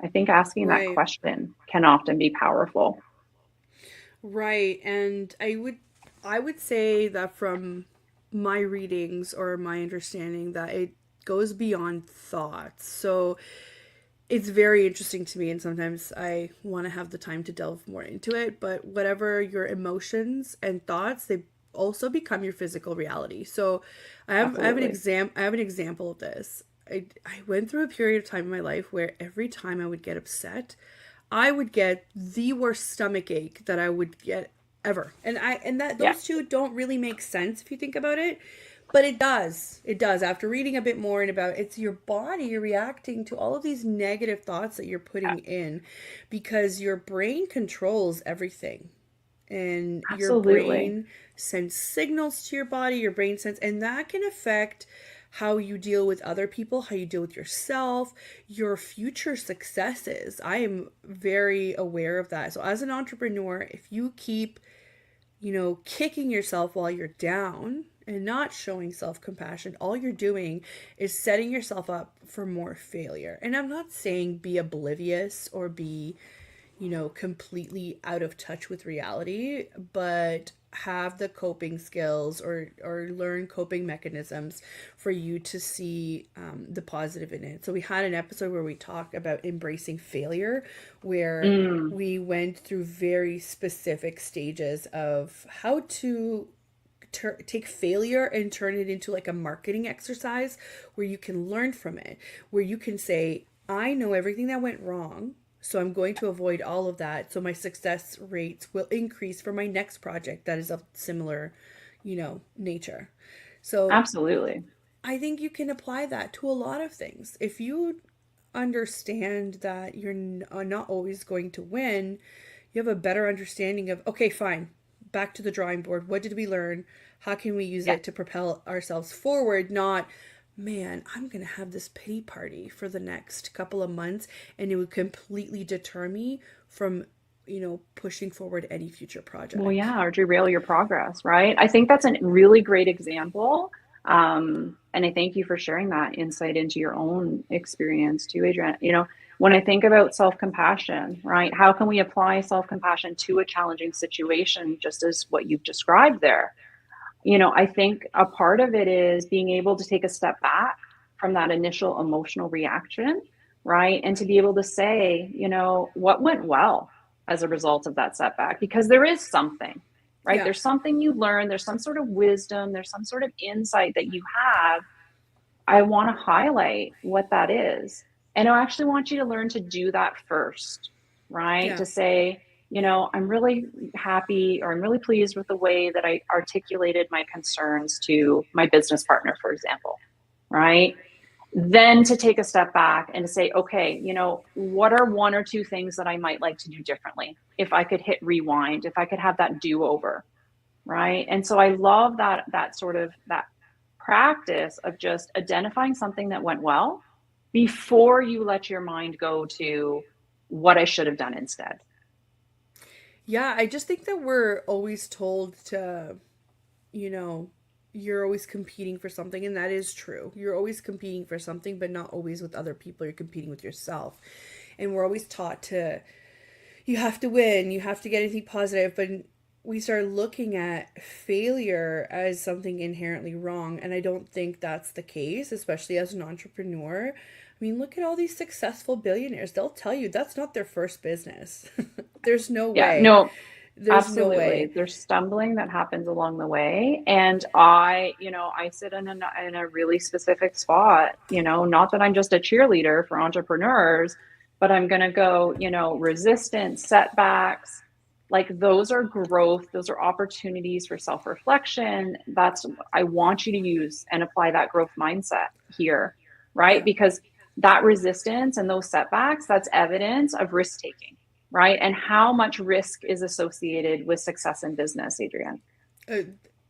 I think asking that Right. question can often be powerful. Right. And I would say that from my readings or my understanding that it goes beyond thoughts. So it's very interesting to me, and sometimes I want to have the time to delve more into it, but whatever your emotions and thoughts, they also become your physical reality. So Absolutely. I have an example of this. I went through a period of time in my life where every time I would get upset, I would get the worst stomach ache that I would get ever. And that Yeah, those two don't really make sense if you think about it, but it does. It does. After reading a bit more and about it's your body reacting to all of these negative thoughts that you're putting in because your brain controls everything. And your absolutely. brain sends signals to your body, your brain sends, and that can affect how you deal with other people, how you deal with yourself, your future successes. I am very aware of that. So, as an entrepreneur, if you keep kicking yourself while you're down and not showing self compassion, all you're doing is setting yourself up for more failure. And I'm not saying be oblivious or be, completely out of touch with reality, but have the coping skills or learn coping mechanisms for you to see the positive in it. So we had an episode where we talked about embracing failure, where Mm. we went through very specific stages of how to take failure and turn it into like a marketing exercise where you can learn from it, where you can say, I know everything that went wrong, so I'm going to avoid all of that, so my success rates will increase for my next project that is of similar, nature. So Absolutely. I think you can apply that to a lot of things. If you understand that you're not always going to win, you have a better understanding of, okay, fine, back to the drawing board. What did we learn? How can we use Yeah. it to propel ourselves forward? Not, man, I'm going to have this pity party for the next couple of months and it would completely deter me from, pushing forward any future Well, project. yeah, or derail your progress, right? I think that's a really great example. And I thank you for sharing that insight into your own experience too, Adriana. When I think about self-compassion, right? How can we apply self-compassion to a challenging situation, just as what you've described there? I think a part of it is being able to take a step back from that initial emotional reaction, right? And to be able to say, what went well as a result of that setback? Because there is something, right? Yeah. There's something you learn, there's some sort of wisdom, there's some sort of insight that you have. I want to highlight what that is. And I actually want you to learn to do that first, right? Yeah. To say, I'm really happy or I'm really pleased with the way that I articulated my concerns to my business partner, for example, right? Then to take a step back and to say, okay, what are one or two things that I might like to do differently? If I could hit rewind, if I could have that do over, right? And so I love that sort of that practice of just identifying something that went well before you let your mind go to what I should have done instead. Yeah, I just think that we're always told to, you know, you're always competing for something, and that is true. You're always competing for something, but not always with other people. You're competing with yourself. And we're always taught to, you have to win, you have to get anything positive, but we start looking at failure as something inherently wrong, and I don't think that's the case, especially as an entrepreneur. I mean, look at all these successful billionaires. They'll tell you that's not their first business. There's no Yeah, way. no, There's no absolutely. way. There's stumbling that happens along the way. And I sit in a really specific spot, not that I'm just a cheerleader for entrepreneurs, but I'm going to go, resistance, setbacks, like those are growth, those are opportunities for self-reflection. I want you to use and apply that growth mindset here, right? Yeah. Because that resistance and those setbacks, that's evidence of risk taking, right? And how much risk is associated with success in business, Adrienne? Uh,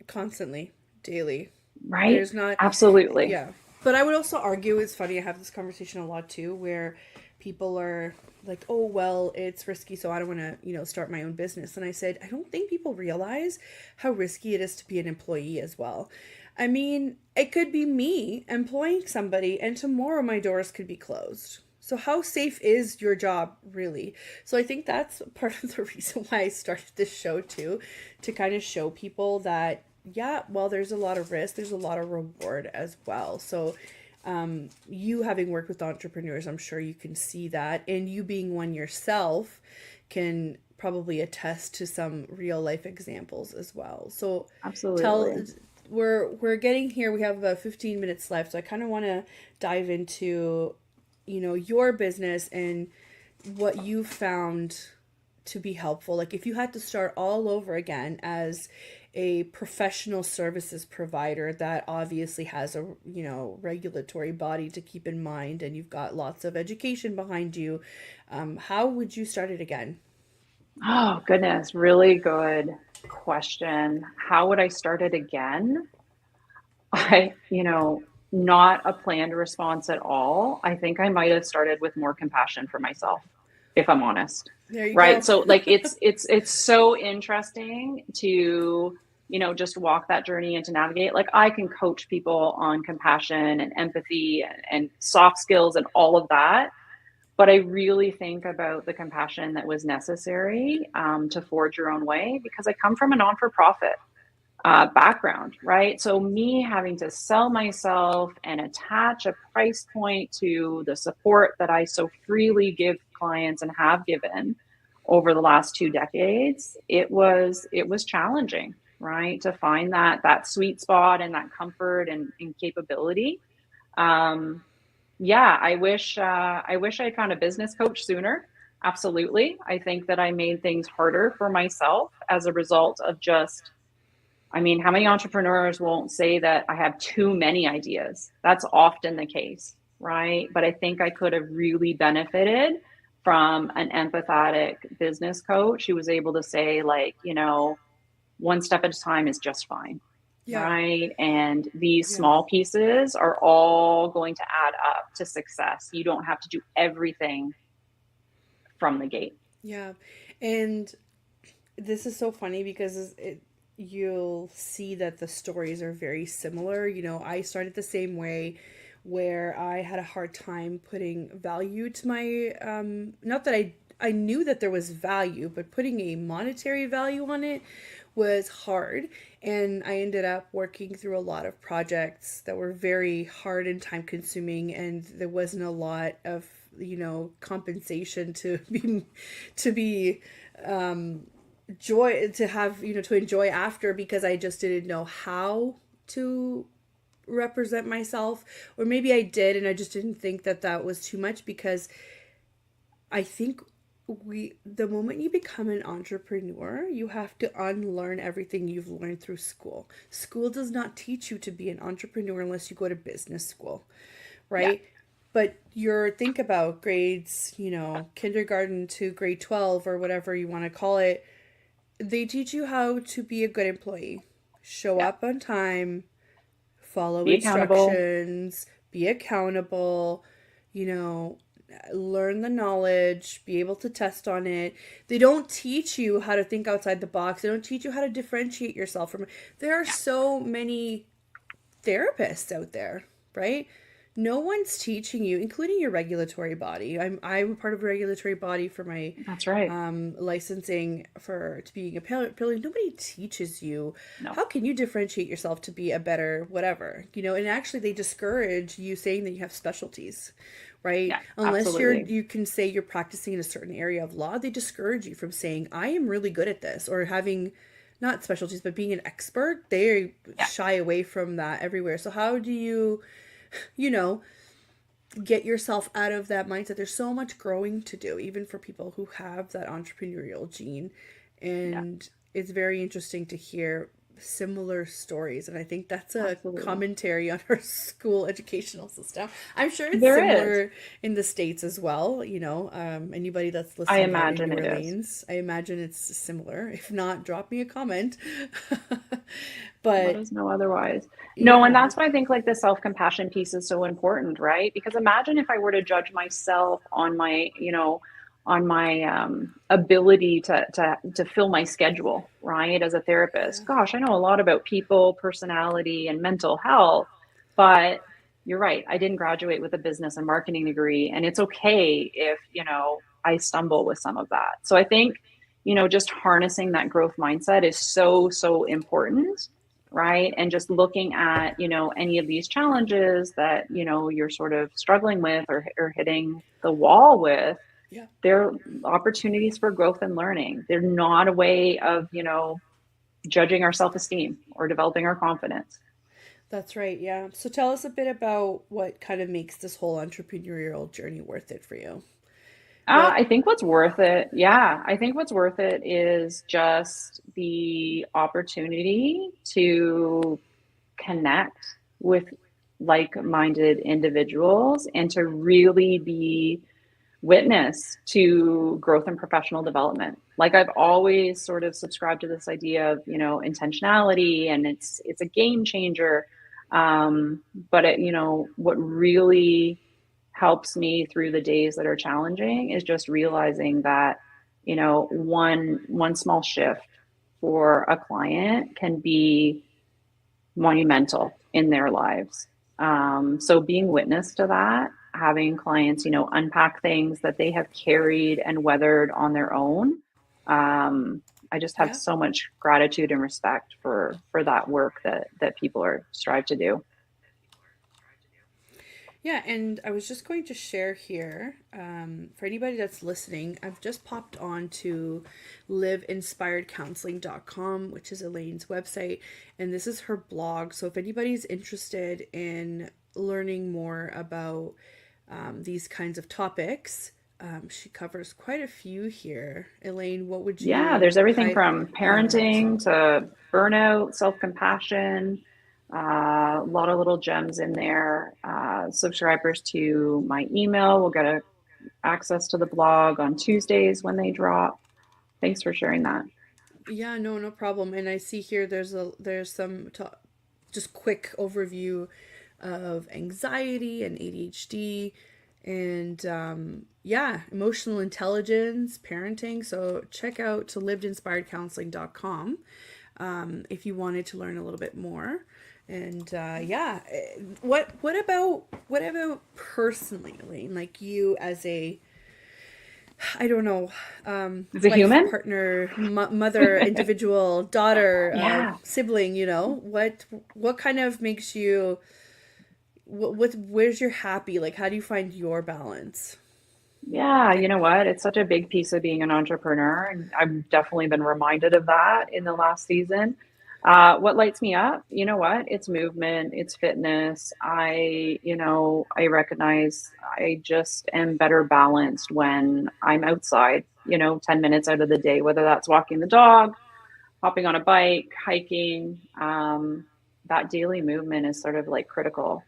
Constantly, daily. Right? There's not, Absolutely. yeah. But I would also argue, it's funny, I have this conversation a lot too, where people are like, oh, well, it's risky, so I don't want to, start my own business. And I said, I don't think people realize how risky it is to be an employee as well. I mean, it could be me employing somebody, and tomorrow my doors could be closed. So how safe is your job really? So I think that's part of the reason why I started this show too, to kind of show people that, yeah, while there's a lot of risk, there's a lot of reward as well. So you having worked with entrepreneurs, I'm sure you can see that, and you being one yourself can probably attest to some real life examples as well. So tell Absolutely. we're getting here. We have about 15 minutes left, so I kind of want to dive into your business and what you found to be helpful. Like if you had to start all over again as a professional services provider that obviously has a regulatory body to keep in mind, and you've got lots of education behind you, how would you start it again? Oh, goodness. Really good question. How would I start it again? Not a planned response at all. I think I might have started with more compassion for myself, if I'm honest. There you right? go. So like it's so interesting to, just walk that journey and to navigate. Like I can coach people on compassion and empathy and soft skills and all of that, but I really think about the compassion that was necessary, to forge your own way, because I come from a non-for-profit background, right? So me having to sell myself and attach a price point to the support that I so freely give clients and have given over the last 2 decades, it was challenging, right? To find that sweet spot and that comfort and capability. Um, yeah, I wish I'd found a business coach sooner. Absolutely. I think that I made things harder for myself as a result of just, I mean, how many entrepreneurs won't say that I have too many ideas? That's often the case, right? But I think I could have really benefited from an empathetic business coach who was able to say, like, one step at a time is just fine, Yeah. right? And these Yeah. small pieces are all going to add up to success. You don't have to do everything from the gate. Yeah. And this is so funny because you'll see that the stories are very similar. I started the same way where I had a hard time putting value to my, not that I knew that there was value, but putting a monetary value on it was hard. And I ended up working through a lot of projects that were very hard and time consuming, and there wasn't a lot of, compensation to be joy to have, to enjoy after, because I just didn't know how to represent myself. Or maybe I did and I just didn't think that that was too much, because I think the moment you become an entrepreneur, you have to unlearn everything you've learned through school. School does not teach you to be an entrepreneur unless you go to business school, Yeah. right? But think about grades, kindergarten to grade 12 or whatever you want to call it. They teach you how to be a good employee, show Yeah. up on time, follow Be accountable. instructions, be accountable, you know, learn the knowledge, be able to test on it. They don't teach you how to think outside the box. They don't teach you how to differentiate yourself from. There are Yeah. so many therapists out there, right? No one's teaching you, including your regulatory body. I'm a part of a regulatory body for my That's right. licensing for to being a paralegal. Nobody teaches you No. how can you differentiate yourself to be a better whatever, and actually they discourage you saying that you have specialties, right? Yeah, Unless absolutely. you can say you're practicing in a certain area of law, they discourage you from saying I am really good at this, or having not specialties but being an expert. They Yeah. shy away from that everywhere. So how do you know get yourself out of that mindset? There's so much growing to do, even for people who have that entrepreneurial gene. Yeah, And it's very interesting to hear similar stories. And I think that's a absolutely. commentary on our school educational system. I'm sure it's There is. similar in the States as well. Anybody that's I listening out in imagine New it is. Orleans, I imagine it's similar. If not, drop me a comment. Let But us know otherwise. No, and yeah, that's why I think like the self-compassion piece is so important, right? Because imagine if I were to judge myself on my ability to fill my schedule, right? As a therapist. yeah, Gosh, I know a lot about people, personality, and mental health, but you're right. I didn't graduate with a business and marketing degree, and it's okay if, I stumble with some of that. So I think, just harnessing that growth mindset is so, so important, right? And just looking at, any of these challenges that, you're sort of struggling with or hitting the wall with, yeah. they're opportunities for growth and learning. They're not a way of, judging our self-esteem or developing our confidence. That's right. Yeah. So tell us a bit about what kind of makes this whole entrepreneurial journey worth it for you. What? I think what's worth it, yeah, I think what's worth it is just the opportunity to connect with like-minded individuals and to really be witness to growth and professional development. Like I've always sort of subscribed to this idea of, intentionality, and it's a game changer. But what really helps me through the days that are challenging is just realizing that, one small shift for a client can be monumental in their lives. So being witness to that, having clients, unpack things that they have carried and weathered on their own. I just have Yeah. so much gratitude and respect for that work that people are strive to do. Yeah, and I was just going to share here for anybody that's listening, I've just popped on to liveinspiredcounseling.com, which is Elaine's website, and this is her blog. So if anybody's interested in learning more about these kinds of topics, she covers quite a few here. Elaine, what would Yeah, you there's everything from highlight? parenting to burnout, self-compassion, a lot of little gems in there. Subscribers to my email will get access to the blog on Tuesdays when they drop. Thanks for sharing that. Yeah, no, no problem. And I see here there's some just quick overview of anxiety and ADHD and yeah, emotional intelligence, parenting. So check out to livedinspiredcounseling.com if you wanted to learn a little bit more. And yeah, what about personally, Elaine? Like you as a I don't know, As a wife, human? partner, mother, individual, daughter, Yeah. sibling. What kind of makes you where's your happy? Like, how do you find your balance? Yeah, you know what? It's such a big piece of being an entrepreneur, and I've definitely been reminded of that in the last season. What lights me up? You know what? It's movement, it's fitness. I recognize I just am better balanced when I'm outside, 10 minutes out of the day, whether that's walking the dog, hopping on a bike, hiking. That daily movement is sort of like critical.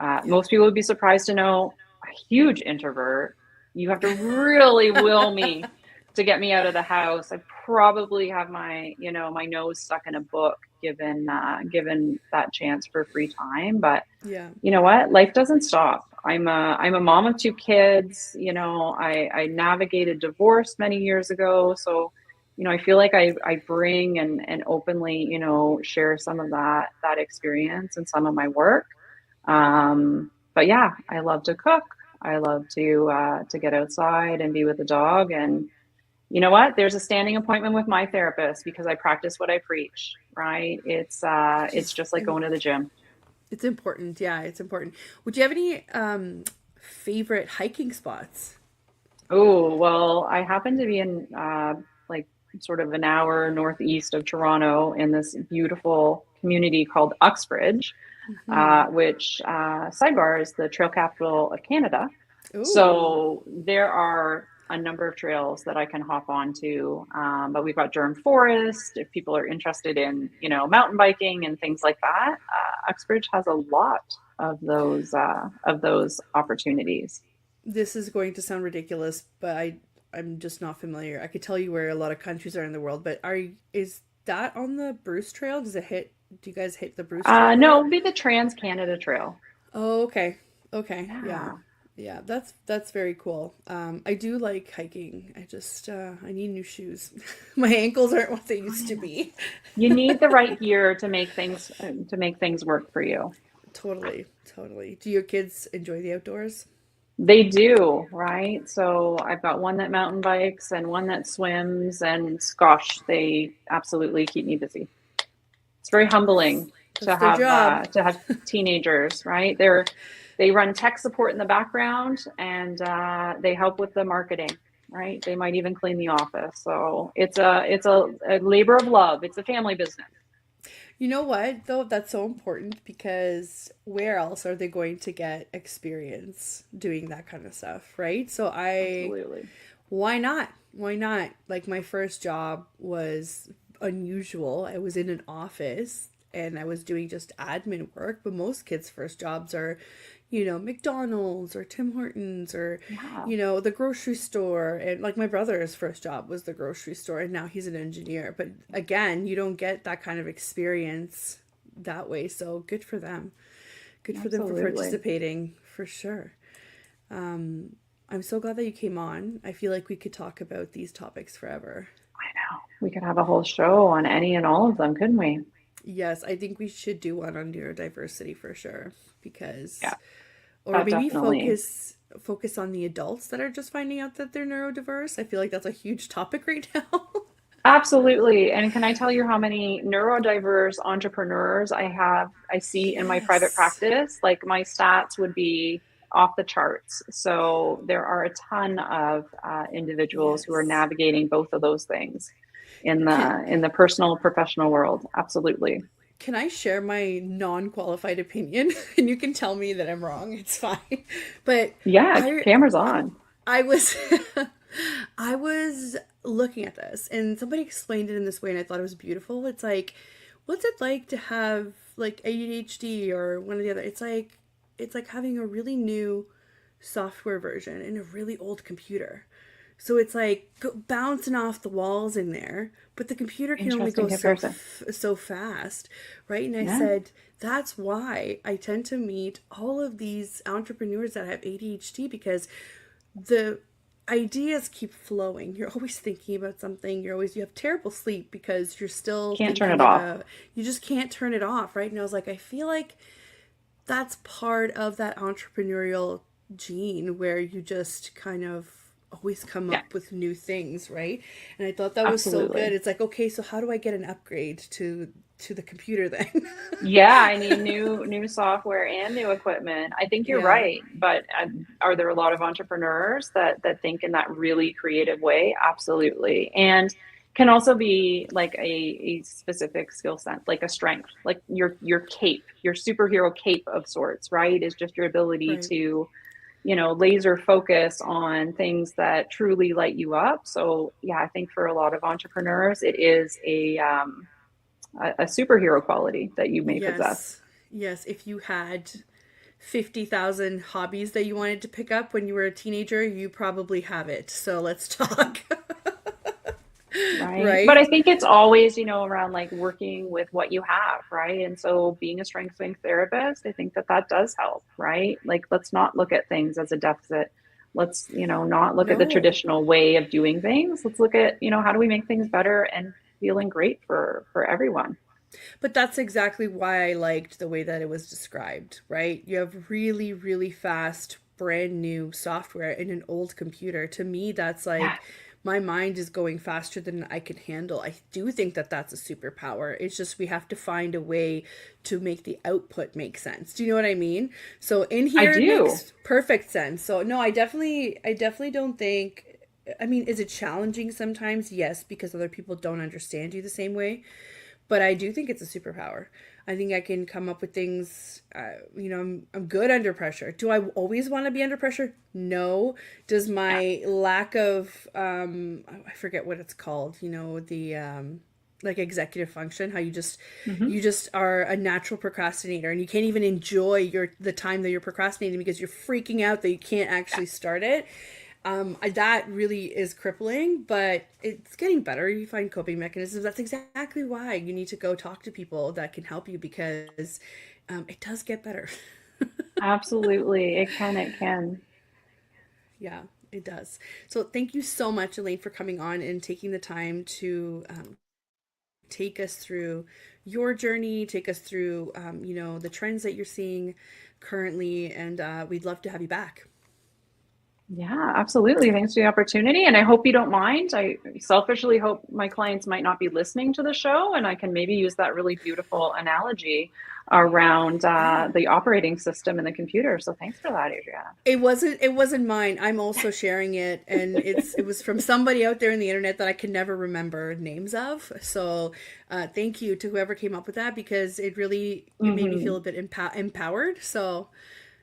Yeah. Most people would be surprised to know a huge introvert. You have to really will me to get me out of the house. I probably have my nose stuck in a book given that chance for free time. But Yeah. you know what? Life doesn't stop. I'm a mom of two kids. I navigated divorce many years ago, so I feel like I bring and openly share some of that experience and some of my work. But yeah, I love to cook. I love to get outside and be with the dog. And you know what? There's a standing appointment with my therapist because I practice what I preach, right? Which It's is just like going to the gym. it's important. Yeah, it's important. Would you have any favorite hiking spots? Oh, well, I happen to be in like sort of an hour northeast of Toronto in this beautiful community called Uxbridge, Hmm. which sidebar is the trail capital of Canada. Ooh. So there are a number of trails that I can hop onto, but we've got Durham Forest. If people are interested in, mountain biking and things like that, Uxbridge has a lot of those opportunities. This is going to sound ridiculous, but I'm just not familiar. I could tell you where a lot of countries are in the world, but is that on the Bruce Trail? Do you guys hit the Bruce Trail No, there? it would be the Trans Canada Trail. Oh, okay. Okay. Yeah. Yeah. Yeah, that's very cool. I do like hiking. I need new shoes. My ankles aren't what they Oh, used to yeah. be. You need the right gear to make things work for you. Totally, totally. Do your kids enjoy the outdoors? They do, right? So I've got one that mountain bikes and one that swims, and gosh, they absolutely keep me busy. It's very That's humbling that's their job. to have teenagers, right? They run tech support in the background, and they help with the marketing, right? They might even clean the office. So it's a labor of love. It's a family business. You know what, though? That's so important because where else are they going to get experience doing that kind of stuff, right? Absolutely. Why not? Why not? Like, my first job was unusual. I was in an office and I was doing just admin work, but most kids' first jobs are, McDonald's or Tim Hortons or, Yeah, the grocery store. And like my brother's first job was the grocery store and now he's an engineer. But again, you don't get that kind of experience that way. So good for them. Good for them for absolutely. participating for sure. I'm so glad that you came on. I feel like we could talk about these topics forever. I know. We could have a whole show on any and all of them, couldn't we? Yes, I think we should do one on neurodiversity for sure Yeah, because or that maybe definitely. focus on the adults that are just finding out that they're neurodiverse. I feel like that's a huge topic right now. Absolutely. And can I tell you how many neurodiverse entrepreneurs I see in my private Yes. practice? Like my stats would be off the charts. So there are a ton of individuals who are Yes. navigating both of those things Can in the personal professional world. Absolutely. can I share my non-qualified opinion? And you can tell me that I'm wrong. It's fine. But Yeah, I camera's on. I was I was looking at this and somebody explained it in this way and I thought it was beautiful. It's like, what's it like to have like ADHD or one of the other? It's like having a really new software version in a really old computer. So it's like bouncing off the walls in there, but the computer can only Interesting go so comparison. so fast, right? And I Yeah, said that's why I tend to meet all of these entrepreneurs that have ADHD because the ideas keep flowing. You're always thinking about something. You have terrible sleep because you're still can't turn it thinking off. about, you just can't turn it off, right? And I was like, I feel like that's part of that entrepreneurial gene where you just kind of always come Yeah, up with new things, right? And I thought that was so good. absolutely. It's like, okay, so how do I get an upgrade to the computer then? Yeah, I need new software and new equipment. I think you're Yeah, right, but are there a lot of entrepreneurs that think in that really creative way? Absolutely, and can also be like a specific skill set, like a strength, like your cape, your superhero cape of sorts, right? Is just your ability right. to, laser focus on things that truly light you up. So yeah, I think for a lot of entrepreneurs, it is a superhero quality that you may possess. Yes. Yes, if you had 50,000 hobbies that you wanted to pick up when you were a teenager, you probably have it. So let's talk. Right. But I Right? think it's always, around like working with what you have, right? And so being a strength therapist, I think that does help, right? Like, let's not look at things as a deficit. Let's, not look at the No. traditional way of doing things. Let's look at, how do we make things better and feeling great for everyone. But that's exactly why I liked the way that it was described, right? You have really, really fast, brand new software in an old computer. To me, that's Yeah, like my mind is going faster than I can handle. I do think that that's a superpower. It's just we have to find a way to make the output make sense. Do you know what I mean? So in I here it do. makes perfect sense. So no, I definitely don't think I mean, is it challenging sometimes? Yes, because other people don't understand you the same way, but I do think it's a superpower. I think I can come up with things. I'm good under pressure. Do I always want to be under pressure? No. Does Yeah. my lack of I forget what it's called. The like executive function, how Hmm. you just are a natural procrastinator and you can't even enjoy the time that you're procrastinating because you're freaking out that you can't actually start it. That really is crippling, but it's getting better. You find coping mechanisms. That's exactly why you need to go talk to people that can help you because it does get better. Absolutely. It can. Yeah, it does. So thank you so much, Elaine, for coming on and taking the time to take us through your journey, take us through, the trends that you're seeing currently, and we'd love to have you back. Yeah, absolutely. Thanks for the opportunity. And I hope you don't mind. I selfishly hope my clients might not be listening to the show, and I can maybe use that really beautiful analogy around Yeah. the operating system in the computer. So thanks for that, Adriana. It wasn't mine. I'm also sharing it and it was from somebody out there in the internet that I can never remember names of. So, thank you to whoever came up with that because it made me feel Hmm. a bit empowered. So,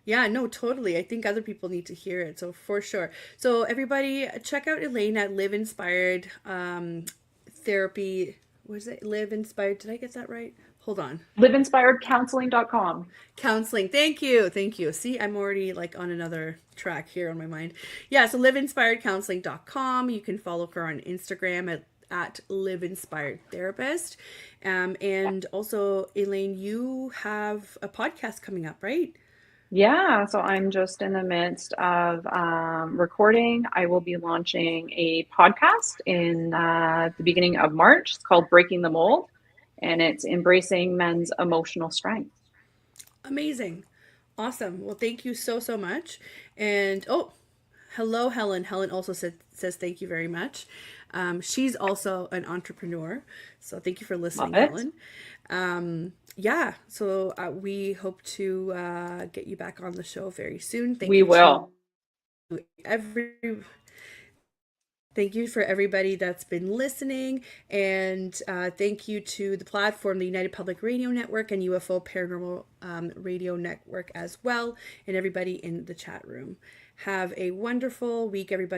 yeah, no, totally. I think other people need to hear it. So, for sure. So, everybody check out Elaine at Live Inspired Therapy. Was it Live Inspired? Did I get that right? Hold on. Liveinspiredcounseling.com. Counseling. Thank you. Thank you. See, I'm already like on another track here on my mind. Yeah, so liveinspiredcounseling.com. You can follow her on Instagram at Live Inspired Therapist. And also, Elaine, you have a podcast coming up, right? Yeah, so I'm just in the midst of recording. I will be launching a podcast in the beginning of March. It's called Breaking the Mold, and it's embracing men's emotional strength. Amazing. Awesome. Well, thank you so, so much. And oh, hello, Helen. Helen also says thank you very much. She's also an entrepreneur. So thank you for Love listening, it. Helen. Yeah, so we hope to get you back on the show very soon. We will. Every Thank you for everybody that's been listening, and thank you to the platform, the United Public Radio Network and UFO Paranormal Radio Network as well, and everybody in the chat room. Have a wonderful week, everybody.